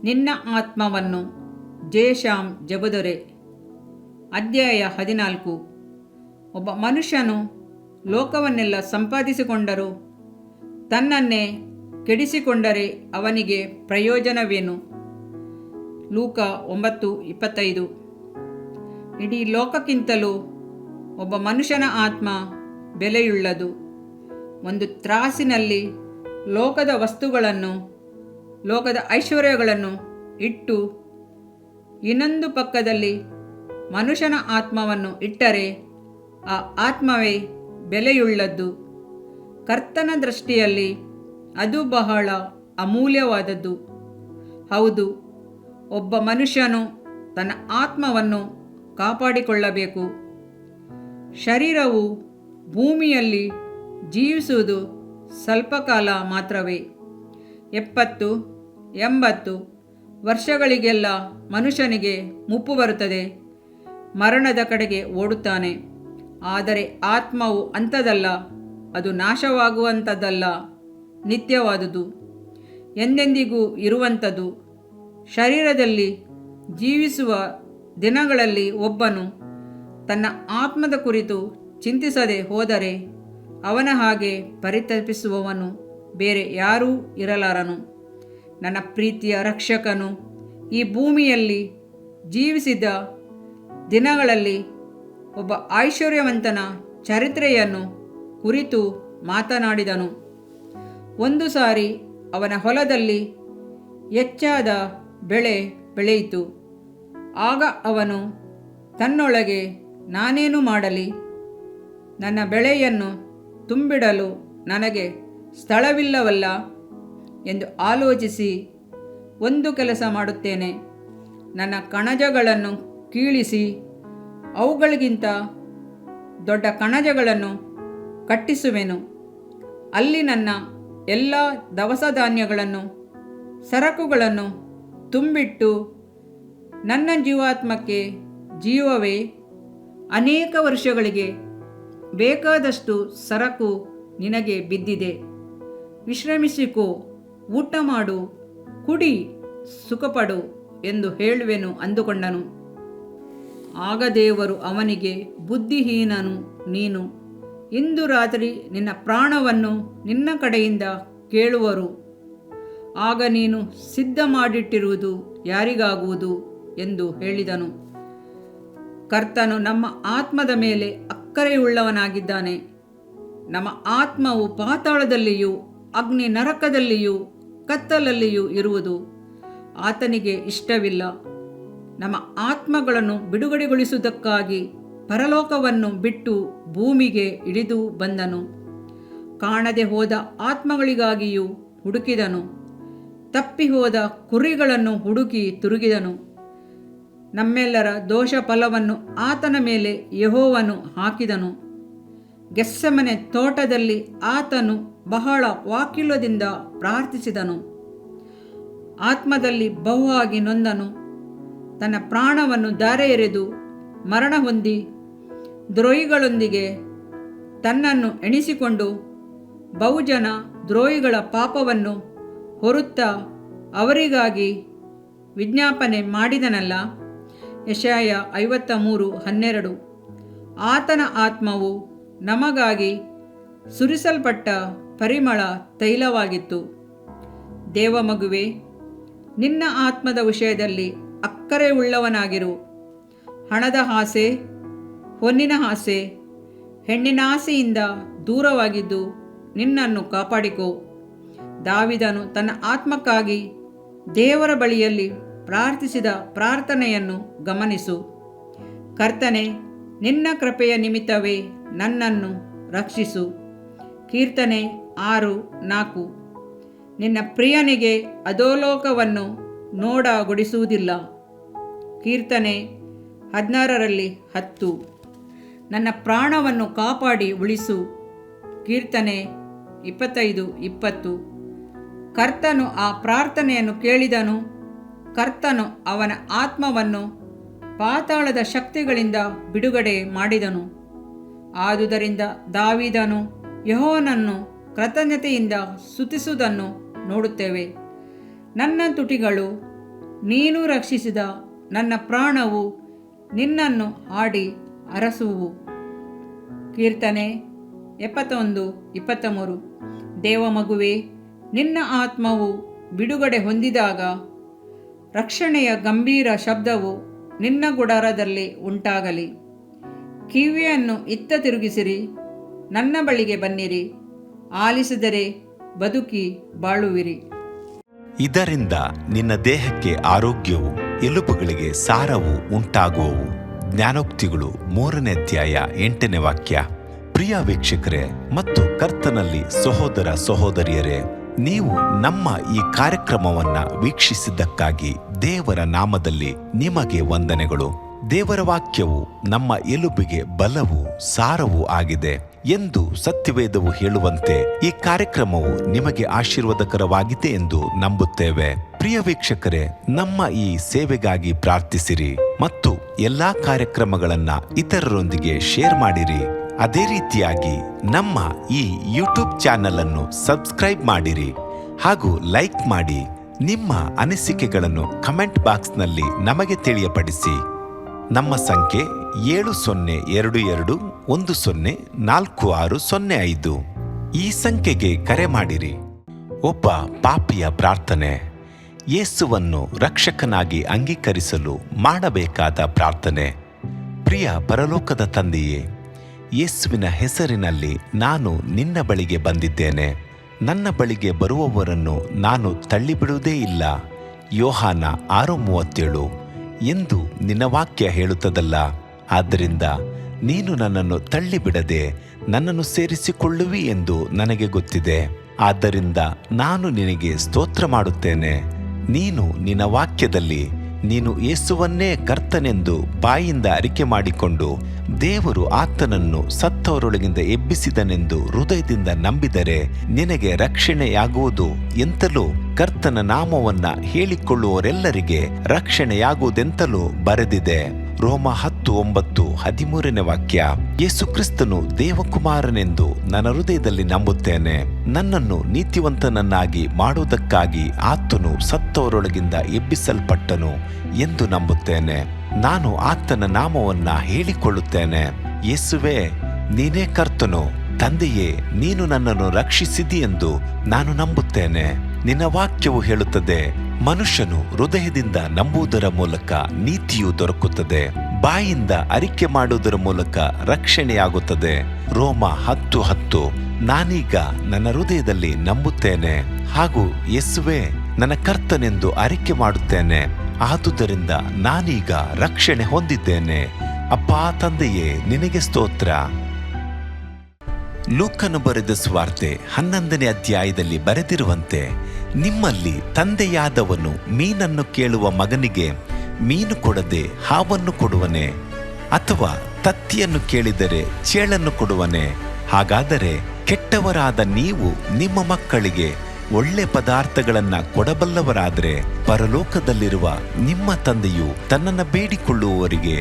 ನಿನ್ನ ಆತ್ಮವನ್ನು ಜೇಷಾಮ್ ಜಬದೊರೆ. ಅಧ್ಯಾಯ 14. ಒಬ್ಬ ಮನುಷ್ಯನು ಲೋಕವನ್ನೆಲ್ಲ ಸಂಪಾದಿಸಿಕೊಂಡರೂ ತನ್ನನ್ನೇ ಕೆಡಿಸಿಕೊಂಡರೆ ಅವನಿಗೆ ಪ್ರಯೋಜನವೇನು? ಲೂಕ 9:25. ಇಡೀ ಲೋಕಕ್ಕಿಂತಲೂ ಒಬ್ಬ ಮನುಷ್ಯನ ಆತ್ಮ ಬೆಲೆಯುಳ್ಳದು. ಒಂದು ತ್ರಾಸಿನಲ್ಲಿ ಲೋಕದ ವಸ್ತುಗಳನ್ನು, ಲೋಕದ ಐಶ್ವರ್ಯಗಳನ್ನು ಇಟ್ಟು ಇನ್ನೊಂದು ಪಕ್ಕದಲ್ಲಿ ಮನುಷ್ಯನ ಆತ್ಮವನ್ನು ಇಟ್ಟರೆ ಆ ಆತ್ಮವೇ ಬೆಲೆಯುಳ್ಳದ್ದು. ಕರ್ತನ ದೃಷ್ಟಿಯಲ್ಲಿ ಅದು ಬಹಳ ಅಮೂಲ್ಯವಾದದ್ದು. ಹೌದು, ಒಬ್ಬ ಮನುಷ್ಯನು ತನ್ನ ಆತ್ಮವನ್ನು ಕಾಪಾಡಿಕೊಳ್ಳಬೇಕು. ಶರೀರವು ಭೂಮಿಯಲ್ಲಿ ಜೀವಿಸುವುದು ಸ್ವಲ್ಪ ಕಾಲ ಮಾತ್ರವೇ. 70-80 ವರ್ಷಗಳಿಗೆಲ್ಲ ಮನುಷ್ಯನಿಗೆ ಮುಪ್ಪು ಬರುತ್ತದೆ, ಮರಣದ ಕಡೆಗೆ ಓಡುತ್ತಾನೆ. ಆದರೆ ಆತ್ಮವು ಅಂಥದ್ದಲ್ಲ, ಅದು ನಾಶವಾಗುವಂಥದ್ದಲ್ಲ, ನಿತ್ಯವಾದುದು, ಎಂದೆಂದಿಗೂ ಇರುವಂಥದ್ದು. ಶರೀರದಲ್ಲಿ ಜೀವಿಸುವ ದಿನಗಳಲ್ಲಿ ಒಬ್ಬನು ತನ್ನ ಆತ್ಮದ ಕುರಿತು ಚಿಂತಿಸದೆ ಹೋದರೆ ಅವನ ಹಾಗೆ ಪರಿತಪಿಸುವವನು ಬೇರೆ ಯಾರೂ ಇರಲಾರನು. ನನ್ನ ಪ್ರೀತಿಯ ರಕ್ಷಕನು ಈ ಭೂಮಿಯಲ್ಲಿ ಜೀವಿಸಿದ ದಿನಗಳಲ್ಲಿ ಒಬ್ಬ ಐಶ್ವರ್ಯವಂತನ ಚರಿತ್ರೆಯನ್ನು ಕುರಿತು ಮಾತನಾಡಿದನು. ಒಂದು ಸಾರಿ ಅವನ ಹೊಲದಲ್ಲಿ ಹೆಚ್ಚಾದ ಬೆಳೆ ಬೆಳೆಯಿತು. ಆಗ ಅವನು ತನ್ನೊಳಗೆ, ನಾನೇನು ಮಾಡಲಿ? ನನ್ನ ಬೆಳೆಯನ್ನು ತುಂಬಿಡಲು ನನಗೆ ಸ್ಥಳವಿಲ್ಲವಲ್ಲ ಎಂದು ಆಲೋಚಿಸಿ, ಒಂದು ಕೆಲಸ ಮಾಡುತ್ತೇನೆ. ನನ್ನ ಕಣಜಗಳನ್ನು ಕೀಳಿಸಿ ಅವುಗಳಿಗಿಂತ ದೊಡ್ಡ ಕಣಜಗಳನ್ನು ಕಟ್ಟಿಸುವೆನು. ಅಲ್ಲಿ ನನ್ನ ಎಲ್ಲ ದವಸ ಧಾನ್ಯಗಳನ್ನು, ಸರಕುಗಳನ್ನು ತುಂಬಿಟ್ಟು, ನನ್ನ ಜೀವಾತ್ಮಕ್ಕೆ ಜೀವವೇ, ಅನೇಕ ವರ್ಷಗಳಿಗೆ ಬೇಕಾದಷ್ಟು ಸರಕು ನಿನಗೆ ಬಿದ್ದಿದೆ. ವಿಶ್ರಮಿಸಿಕೋ, ಊಟ ಮಾಡು, ಕುಡಿ, ಸುಖಪಡು ಎಂದು ಹೇಳುವೆನು ಅಂದುಕೊಂಡನು. ಆಗ ದೇವರು ಅವನಿಗೆ, ಬುದ್ಧಿಹೀನನು ನೀನು, ಇಂದು ರಾತ್ರಿ ನಿನ್ನ ಪ್ರಾಣವನ್ನು ನಿನ್ನ ಕಡೆಯಿಂದ ಕೇಳುವರು. ಆಗ ನೀನು ಸಿದ್ಧ ಮಾಡಿಟ್ಟಿರುವುದು ಯಾರಿಗಾಗುವುದು ಎಂದು ಹೇಳಿದನು. ಕರ್ತನು ನಮ್ಮ ಆತ್ಮದ ಮೇಲೆ ಅಕ್ಕರೆಯುಳ್ಳವನಾಗಿದ್ದಾನೆ. ನಮ್ಮ ಆತ್ಮವು ಪಾತಾಳದಲ್ಲಿಯೂ ಅಗ್ನಿ ನರಕದಲ್ಲಿಯೂ ಕತ್ತಲಲ್ಲಿಯೂ ಇರುವುದು ಆತನಿಗೆ ಇಷ್ಟವಿಲ್ಲ. ನಮ್ಮ ಆತ್ಮಗಳನ್ನು ಬಿಡುಗಡೆಗೊಳಿಸುವುದಕ್ಕಾಗಿ ಪರಲೋಕವನ್ನು ಬಿಟ್ಟು ಭೂಮಿಗೆ ಇಳಿದು ಬಂದನು. ಕಾಣದೆ ಹೋದ ಆತ್ಮಗಳಿಗಾಗಿಯೂ ಹುಡುಕಿದನು. ತಪ್ಪಿ ಹೋದ ಕುರಿಗಳನ್ನು ಹುಡುಕಿ ತಿರುಗಿದನು. ನಮ್ಮೆಲ್ಲರ ದೋಷ ಫಲವನ್ನು ಆತನ ಮೇಲೆ ಯೆಹೋವನು ಹಾಕಿದನು. ಗೆತ್ಸೆಮನೆ ತೋಟದಲ್ಲಿ ಆತನು ಬಹಳ ವಾಕ್ಯುಲದಿಂದ ಪ್ರಾರ್ಥಿಸಿದನು. ಆತ್ಮದಲ್ಲಿ ಬಹುವಾಗಿ ನೊಂದನು. ತನ್ನ ಪ್ರಾಣವನ್ನು ಧಾರೆ ಎರೆದು ಮರಣ ಹೊಂದಿ ದ್ರೋಹಿಗಳೊಂದಿಗೆ ತನ್ನನ್ನು ಎಣಿಸಿಕೊಂಡು ಬಹುಜನ ದ್ರೋಹಿಗಳ ಪಾಪವನ್ನು ಹೊರುತ್ತಾ ಅವರಿಗಾಗಿ ವಿಜ್ಞಾಪನೆ ಮಾಡಿದನಲ್ಲ. ಯೆಶಾಯ 53:12. ಆತನ ಆತ್ಮವು ನಮಗಾಗಿ ಸುರಿಸಲ್ಪಟ್ಟ ಪರಿಮಳ ತೈಲವಾಗಿತ್ತು. ದೇವಮಗುವೆ, ನಿನ್ನ ಆತ್ಮದ ವಿಷಯದಲ್ಲಿ ಅಕ್ಕರೆಯುಳ್ಳವನಾಗಿರು. ಹಣದ ಆಸೆ, ಹೊನ್ನಿನ ಆಸೆ, ಹೆಣ್ಣಿನ ಆಸೆಯಿಂದ ದೂರವಾಗಿದ್ದು ನಿನ್ನನ್ನು ಕಾಪಾಡಿಕೋ. ದಾವೀದನು ತನ್ನ ಆತ್ಮಕ್ಕಾಗಿ ದೇವರ ಬಳಿಯಲ್ಲಿ ಪ್ರಾರ್ಥಿಸಿದ ಪ್ರಾರ್ಥನೆಯನ್ನು ಗಮನಿಸು. ಕರ್ತನೇ, ನಿನ್ನ ಕೃಪೆಯ ನಿಮಿತ್ತವೇ ನನ್ನನ್ನು ರಕ್ಷಿಸು. ಕೀರ್ತನೆ 6:4. ನಿನ್ನ ಪ್ರಿಯನಿಗೆ ಅಧೋಲೋಕವನ್ನು ನೋಡಗೊಡಿಸುವುದಿಲ್ಲ. ಕೀರ್ತನೆ 16:10. ನನ್ನ ಪ್ರಾಣವನ್ನು ಕಾಪಾಡಿ ಉಳಿಸು. ಕೀರ್ತನೆ 25:20. ಕರ್ತನು ಆ ಪ್ರಾರ್ಥನೆಯನ್ನು ಕೇಳಿದನು. ಕರ್ತನು ಅವನ ಆತ್ಮವನ್ನು ಪಾತಾಳದ ಶಕ್ತಿಗಳಿಂದ ಬಿಡುಗಡೆ ಮಾಡಿದನು. ಆದುದರಿಂದ ದಾವೀದನು ಯೆಹೋವನನ್ನು ಕೃತಜ್ಞತೆಯಿಂದ ಸ್ತುತಿಸುವುದನ್ನು ನೋಡುತ್ತೇವೆ. ನನ್ನ ತುಟಿಗಳು ನೀನು ರಕ್ಷಿಸಿದ ನನ್ನ ಪ್ರಾಣವು ನಿನ್ನನ್ನು ಹಾಡಿ ಅರಸುವು. ಕೀರ್ತನೆ 71:23. ದೇವಮಗುವೆ, ನಿನ್ನ ಆತ್ಮವು ಬಿಡುಗಡೆ ಹೊಂದಿದಾಗ ರಕ್ಷಣೆಯ ಗಂಭೀರ ಶಬ್ದವು ನಿನ್ನ ಗುಡಾರದಲ್ಲಿ ಉಂಟಾಗಲಿ. ಕಿವಿಯನ್ನು ಇತ್ತ ತಿರುಗಿಸಿರಿ, ನನ್ನ ಬಳಿಗೆ ಬನ್ನಿರಿ, ಆಲಿಸಿದರೆ ಬದುಕಿ ಬಾಳುವಿರಿ. ಇದರಿಂದ ನಿನ್ನ ದೇಹಕ್ಕೆ ಆರೋಗ್ಯವು, ಎಲುಬುಗಳಿಗೆ ಸಾರವು ಉಂಟಾಗುವವು. ಜ್ಞಾನೋಕ್ತಿಗಳು 3ನೇ ಅಧ್ಯಾಯ 8ನೇ ವಾಕ್ಯ. ಪ್ರಿಯ ವೀಕ್ಷಕರೇ ಮತ್ತು ಕರ್ತನಲ್ಲಿ ಸಹೋದರ ಸಹೋದರಿಯರೇ, ನೀವು ನಮ್ಮ ಈ ಕಾರ್ಯಕ್ರಮವನ್ನ ವೀಕ್ಷಿಸಿದ್ದಕ್ಕಾಗಿ ದೇವರ ನಾಮದಲ್ಲಿ ನಿಮಗೆ ವಂದನೆಗಳು. ದೇವರ ವಾಕ್ಯವು ನಮ್ಮ ಎಲುಬಿಗೆ ಬಲವೂ ಸಾರವೂ ಆಗಿದೆ ಎಂದು ಸತ್ಯವೇದವು ಹೇಳುವಂತೆ ಈ ಕಾರ್ಯಕ್ರಮವು ನಿಮಗೆ ಆಶೀರ್ವಾದಕರವಾಗಿದೆ ಎಂದು ನಂಬುತ್ತೇವೆ. ಪ್ರಿಯ ವೀಕ್ಷಕರೇ, ನಮ್ಮ ಈ ಸೇವೆಗಾಗಿ ಪ್ರಾರ್ಥಿಸಿರಿ ಮತ್ತು ಎಲ್ಲಾ ಕಾರ್ಯಕ್ರಮಗಳನ್ನ ಇತರರೊಂದಿಗೆ ಶೇರ್ ಮಾಡಿರಿ. ಅದೇ ರೀತಿಯಾಗಿ ನಮ್ಮ ಈ ಯೂಟ್ಯೂಬ್ ಚಾನೆಲ್ ಅನ್ನು ಸಬ್ಸ್ಕ್ರೈಬ್ ಮಾಡಿರಿ ಹಾಗೂ ಲೈಕ್ ಮಾಡಿ. ನಿಮ್ಮ ಅನಿಸಿಕೆಗಳನ್ನು ಕಮೆಂಟ್ ಬಾಕ್ಸ್ನಲ್ಲಿ ನಮಗೆ ತಿಳಿಯಪಡಿಸಿ. ನಮ್ಮ ಸಂಖ್ಯೆ 7022104605. ಈ ಸಂಖ್ಯೆಗೆ ಕರೆ ಮಾಡಿರಿ. ಒಬ್ಬ ಪಾಪಿಯ ಪ್ರಾರ್ಥನೆ. ಯೇಸುವನ್ನು ರಕ್ಷಕನಾಗಿ ಅಂಗೀಕರಿಸಲು ಮಾಡಬೇಕಾದ ಪ್ರಾರ್ಥನೆ. ಪ್ರಿಯ ಪರಲೋಕದ ತಂದೆಯೇ, ಯೇಸುವಿನ ಹೆಸರಿನಲ್ಲಿ ನಾನು ನಿನ್ನ ಬಳಿಗೆ ಬಂದಿದ್ದೇನೆ. ನನ್ನ ಬಳಿಗೆ ಬರುವವರನ್ನು ನಾನು ತಳ್ಳಿಬಿಡುವುದೇ ಇಲ್ಲ. ಯೋಹಾನ 6:37 ಎಂದು ನಿನ್ನ ವಾಕ್ಯ ಹೇಳುತ್ತದಲ್ಲ. ಆದ್ದರಿಂದ ನೀನು ನನ್ನನ್ನು ತಳ್ಳಿಬಿಡದೆ ನನ್ನನ್ನು ಸೇರಿಸಿಕೊಳ್ಳುವಿ ಎಂದು ನನಗೆ ಗೊತ್ತಿದೆ. ಆದ್ದರಿಂದ ನಾನು ನಿನಗೆ ಸ್ತೋತ್ರ ಮಾಡುತ್ತೇನೆ. ನೀನು ನಿನ್ನ ವಾಕ್ಯದಲ್ಲಿ ನೀನು ಯೇಸುವನ್ನೇ ಕರ್ತನೆಂದು ಬಾಯಿಂದ ಅರಿಕೆ ಮಾಡಿಕೊಂಡು ದೇವರು ಆತನನ್ನು ಸತ್ತವರೊಳಗಿಂದ ಎಬ್ಬಿಸಿದನೆಂದು ಹೃದಯದಿಂದ ನಂಬಿದರೆ ನಿನಗೆ ರಕ್ಷಣೆಯಾಗುವುದು ಎಂತಲೂ ಕರ್ತನ ನಾಮವನ್ನ ಹೇಳಿಕೊಳ್ಳುವವರೆಲ್ಲರಿಗೆ ರಕ್ಷಣೆಯಾಗುವುದೆಂತಲೂ ಬರೆದಿದೆ. ರೋಮ 10:9-13ನೇ ವಾಕ್ಯ. ಯೇಸು ಕ್ರಿಸ್ತನು ದೇವಕುಮಾರನೆಂದು ನನ್ನ ಹೃದಯದಲ್ಲಿ ನಂಬುತ್ತೇನೆ. ನನ್ನನ್ನು ನೀತಿವಂತನನ್ನಾಗಿ ಮಾಡುವುದಕ್ಕಾಗಿ ಆತನು ಸತ್ತವರೊಳಗಿಂದ ಎಬ್ಬಿಸಲ್ಪಟ್ಟನು ಎಂದು ನಂಬುತ್ತೇನೆ. ನಾನು ಆತನ ನಾಮವನ್ನ ಹೇಳಿಕೊಳ್ಳುತ್ತೇನೆ. ಯೇಸುವೇ, ನೀನೇ ಕರ್ತನು. ತಂದೆಯೇ, ನೀನು ನನ್ನನ್ನು ರಕ್ಷಿಸಿದಿ ಎಂದು ನಾನು ನಂಬುತ್ತೇನೆ. ನಿನ್ನ ವಾಕ್ಯವು ಹೇಳುತ್ತದೆ, ಮನುಷ್ಯನು ಹೃದಯದಿಂದ ನಂಬುವುದರ ಮೂಲಕ ನೀತಿಯು ದೊರಕುತ್ತದೆ, ಬಾಯಿಂದ ಅರಿಕೆ ಮಾಡುವುದರ ಮೂಲಕ ರಕ್ಷಣೆಯಾಗುತ್ತದೆ. ರೋಮ 10:10. ನಾನೀಗ ನನ್ನ ಹೃದಯದಲ್ಲಿ ನಂಬುತ್ತೇನೆ ಹಾಗೂ ಯೇಸುವೇ ನನ್ನ ಕರ್ತನೆಂದು ಅರಿಕೆ ಮಾಡುತ್ತೇನೆ. ಆದುದರಿಂದ ನಾನೀಗ ರಕ್ಷಣೆ ಹೊಂದಿದ್ದೇನೆ. ಅಪ್ಪಾ ತಂದೆಯೇ, ನಿನಗೆ ಸ್ತೋತ್ರ. ಲೂಕನು ಬರೆದ ಸುವಾರ್ತೆ 11ನೇ ಅಧ್ಯಾಯದಲ್ಲಿ ಬರೆದಿರುವಂತೆ, ನಿಮ್ಮಲ್ಲಿ ತಂದೆಯಾದವನು ಮೀನನ್ನು ಕೇಳುವ ಮಗನಿಗೆ ಮೀನು ಕೊಡದೆ ಹಾವನ್ನು ಕೊಡುವನೆ? ಅಥವಾ ತತ್ತಿಯನ್ನು ಕೇಳಿದರೆ ಚೇಳನ್ನು ಕೊಡುವನೆ? ಹಾಗಾದರೆ ಕೆಟ್ಟವರಾದ ನೀವು ನಿಮ್ಮ ಮಕ್ಕಳಿಗೆ ಒಳ್ಳೆ ಪದಾರ್ಥಗಳನ್ನ ಕೊಡಬಲ್ಲವರಾದರೆ ಪರಲೋಕದಲ್ಲಿರುವ ನಿಮ್ಮ ತಂದೆಯು ತನ್ನನ್ನು ಬೇಡಿಕೊಳ್ಳುವವರಿಗೆ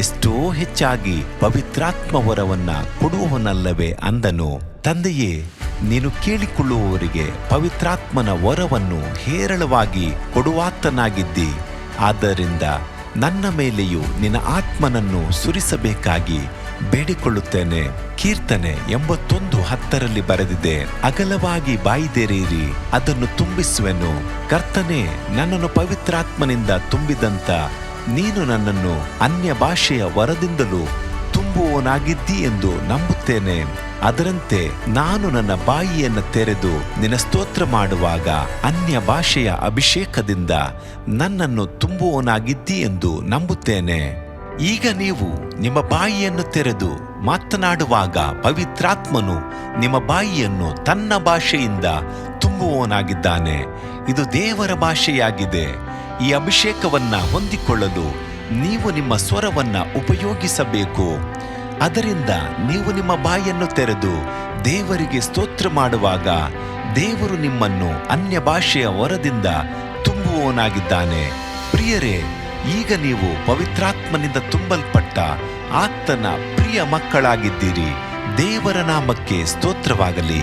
ಎಷ್ಟೋ ಹೆಚ್ಚಾಗಿ ಪವಿತ್ರಾತ್ಮ ವರವನ್ನ ಕೊಡುವವನಲ್ಲವೇ ಅಂದನು. ತಂದೆಯೇ, ನೀನು ಕೇಳಿಕೊಳ್ಳುವವರಿಗೆ ಪವಿತ್ರಾತ್ಮನ ವರವನ್ನು ಹೇರಳವಾಗಿ ಕೊಡುವಾತನಾಗಿದ್ದಿ. ಆದ್ದರಿಂದ ನನ್ನ ಮೇಲೆಯೂ ನಿನ್ನ ಆತ್ಮನನ್ನು ಸುರಿಸಬೇಕಾಗಿ ಬೇಡಿಕೊಳ್ಳುತ್ತೇನೆ. ಕೀರ್ತನೆ 81:10 ಬರೆದಿದೆ, ಅಗಲವಾಗಿ ಬಾಯಿದೆರೆಯಿರಿ, ಅದನ್ನು ತುಂಬಿಸುವೆನು. ಕರ್ತನೇ, ನನ್ನನ್ನು ಪವಿತ್ರಾತ್ಮನಿಂದ ತುಂಬಿದಂತ ನೀನು ನನ್ನನ್ನು ಅನ್ಯ ಭಾಷೆಯ ವರದಿಂದಲೂ ತುಂಬುವವನಾಗಿದ್ದಿ ಎಂದು ನಂಬುತ್ತೇನೆ. ಅದರಂತೆ ನಾನು ನನ್ನ ಬಾಯಿಯನ್ನು ತೆರೆದು ನಿನ್ನ ಸ್ತೋತ್ರ ಮಾಡುವಾಗ ಅನ್ಯ ಭಾಷೆಯ ಅಭಿಷೇಕದಿಂದ ನನ್ನನ್ನು ತುಂಬುವವನಾಗಿದ್ದಿ ಎಂದು ನಂಬುತ್ತೇನೆ. ಈಗ ನೀವು ನಿಮ್ಮ ಬಾಯಿಯನ್ನು ತೆರೆದು ಮಾತನಾಡುವಾಗ ಪವಿತ್ರಾತ್ಮನು ನಿಮ್ಮ ಬಾಯಿಯನ್ನು ತನ್ನ ಭಾಷೆಯಿಂದ ತುಂಬುವವನಾಗಿದ್ದಾನೆ. ಇದು ದೇವರ ಭಾಷೆಯಾಗಿದೆ. ಈ ಅಭಿಷೇಕವನ್ನ ಹೊಂದಿಕೊಳ್ಳಲು ನೀವು ನಿಮ್ಮ ಸ್ವರವನ್ನ ಉಪಯೋಗಿಸಬೇಕು. ಅದರಿಂದ ನೀವು ನಿಮ್ಮ ಬಾಯನ್ನು ತೆರೆದು ದೇವರಿಗೆ ಸ್ತೋತ್ರ ಮಾಡುವಾಗ ದೇವರು ನಿಮ್ಮನ್ನು ಅನ್ಯ ಭಾಷೆಯ ವರದಿಂದ ತುಂಬುವವನಾಗಿದ್ದಾನೆ. ಪ್ರಿಯರೇ, ಈಗ ನೀವು ಪವಿತ್ರಾತ್ಮನಿಂದ ತುಂಬಲ್ಪಟ್ಟ ಆತನ ಪ್ರಿಯ ಮಕ್ಕಳಾಗಿದ್ದೀರಿ. ದೇವರ ನಾಮಕ್ಕೆ ಸ್ತೋತ್ರವಾಗಲಿ.